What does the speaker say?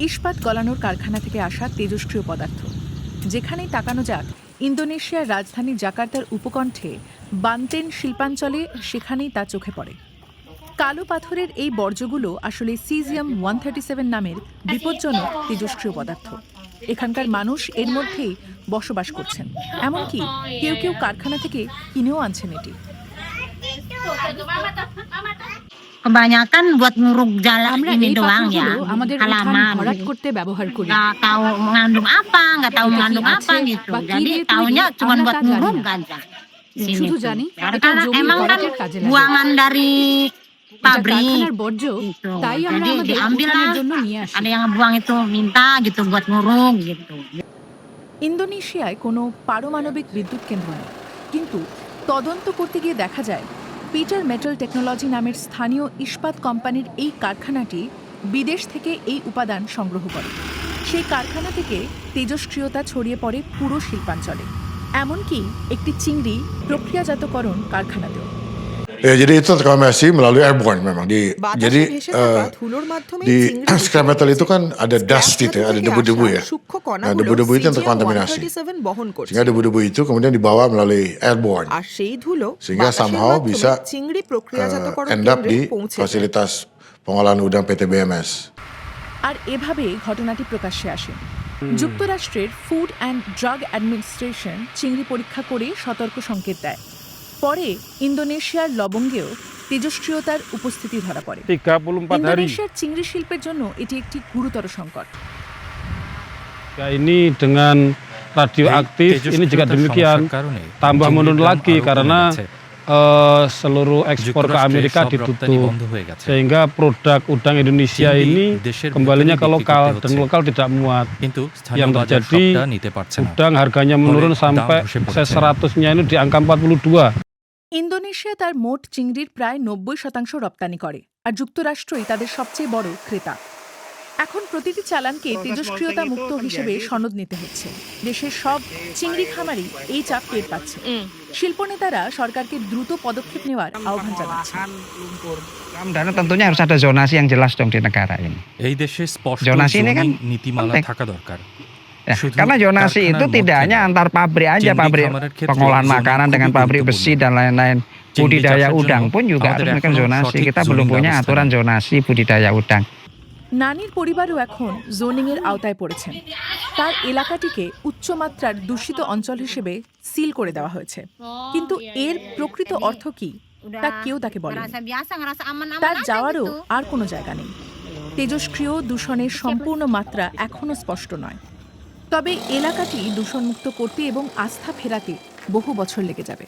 ইস্পাত গলানোর কারখানা থেকে আসা তেজস্ক্রিয় পদার্থ। যেখানেই তাকানো যাক, ইন্দোনেশিয়ার রাজধানী জাকার্তার উপকণ্ঠে বান্তেন শিল্পাঞ্চলে, সেখানেই তা চোখে পড়ে। কালো পাথরের এই বর্জ্যগুলো আসলে সিজিয়াম 137 নামের বিপজ্জনক তেজস্ক্রিয় পদার্থ। এখানকার মানুষ এর মধ্যেই বসবাস করছেন, এমনকি কেউ কেউ কারখানা থেকে কিনেও আনছেন এটি। Kebanyakan buat nguruk jalan আমরা ini এই doang ya, পাথরগুলো আমাদের উঠান halaman. ভরাট করতে ব্যবহার করি। Nggak tahu mengandung apa, nggak tahu এটা কি mengandung apa আছে gitu. বা কি Jadi দিয়ে তৈরি taunya cuma আমরা buat তা জানি nguruk না। aja. Sini শুধু tuh. জানি Karena এটা জমি emang kan ভরাটের কাজে লাগে। buangan dari এটা pabrik. কারখানার বর্জ্য, Gitu. তাই আমরা Jadi আমাদের diambil উঠানের lah. জন্য নিয়ে আসি। Ada yang buang itu minta gitu buat nguruk gitu. ইন্দোনেশিয়ায় কোনো পারমাণবিক বিদ্যুৎ কেন্দ্র নেই, কিন্তু তদন্ত করতে গিয়ে দেখা যায় পিটার মেটাল টেকনোলজি নামের স্থানীয় ইস্পাত কোম্পানির এই কারখানাটি বিদেশ থেকে এই উপাদান সংগ্রহ করে। সেই কারখানা থেকে তেজস্ক্রিয়তা ছড়িয়ে পড়ে পুরো শিল্পাঞ্চলে, এমনকি একটি চিংড়ি প্রক্রিয়াজাতকরণ কারখানাতেও। Jadi itu terkonversi melalui airborne memang. Jadi di scrap metal itu kan ada dust itu, ada debu-debu ya. Nah, debu-debu itu yang terkontaminasi. Sehingga debu-debu itu kemudian dibawa melalui airborne. Sehingga somehow bisa end up di fasilitas pengolahan udang PT BMS. আর এভাবে ঘটনাটি প্রকাশ্যে আসে। যুক্তরাষ্ট্রের food and drug administration চিংড়ি পরীক্ষা করে সতর্ক সংকেত দেয়। পরে ইন্দোনেশিয়ার লবঙ্গেও তেজস্ক্রিয়তার উপস্থিতি ধরা পড়ে। 34 hari. ইন্দোনেশিয়ার চিংড়ি শিল্পের জন্য এটি একটি গুরুতর সংকট। Ini dengan radioaktif ini juga demikian, tambah menurun lagi karena seluruh ekspor ke Amerika ditutup, sehingga produk udang Indonesia ini kembalinya ke lokal dan lokal tidak muat. Yang terjadi udang harganya menurun sampai 100-nya ini di angka 42. Indonesia তার মোট চিংড়ির প্রায় 90% রপ্তানি করে, আর যুক্তরাষ্ট্রই তাদের সবচেয়ে বড় ক্রেতা। এখন প্রতিটি চালানকে তেজস্ক্রিয়তা মুক্ত হিসেবে সনদ নিতে হচ্ছে। দেশের সব চিংড়ি খামারই এই চাপ টের পাচ্ছে। শিল্পনেতারা সরকারকে দ্রুত পদক্ষেপ নেওয়ার আহ্বান জানাচ্ছেন। Dan tentunya harus ada zonasi yang jelas dong di negara ini. এই দেশে স্পষ্ট Zonasi ini kan নীতিমালা penting. থাকা দরকার। Ya, karena zonasi itu tidak hanya antar pabrik aja, pabrik pengolahan makanan dengan pabrik besi dan lain-lain. Budidaya udang pun juga harus melakukan zonasi. Kita belum punya aturan zonasi budidaya udang. নানির পরিবারও এখন জোনিংয়ের আওতায় পড়েছেন। তার এলাকাটিকে উচ্চমাত্রার দূষিত অঞ্চল হিসেবে সিল করে দেওয়া হয়েছে, কিন্তু এর প্রকৃত অর্থ কি তা কেউ তাকে বলে। তার যাওয়ারও আর কোনো জায়গা নেই। তেজস্ক্রিয় দূষণের সম্পূর্ণ মাত্রা এখনও স্পষ্ট নয়, তবে এলাকাটি দূষণমুক্ত করতে এবং আস্থা ফেরাতে বহু বছর লেগে যাবে।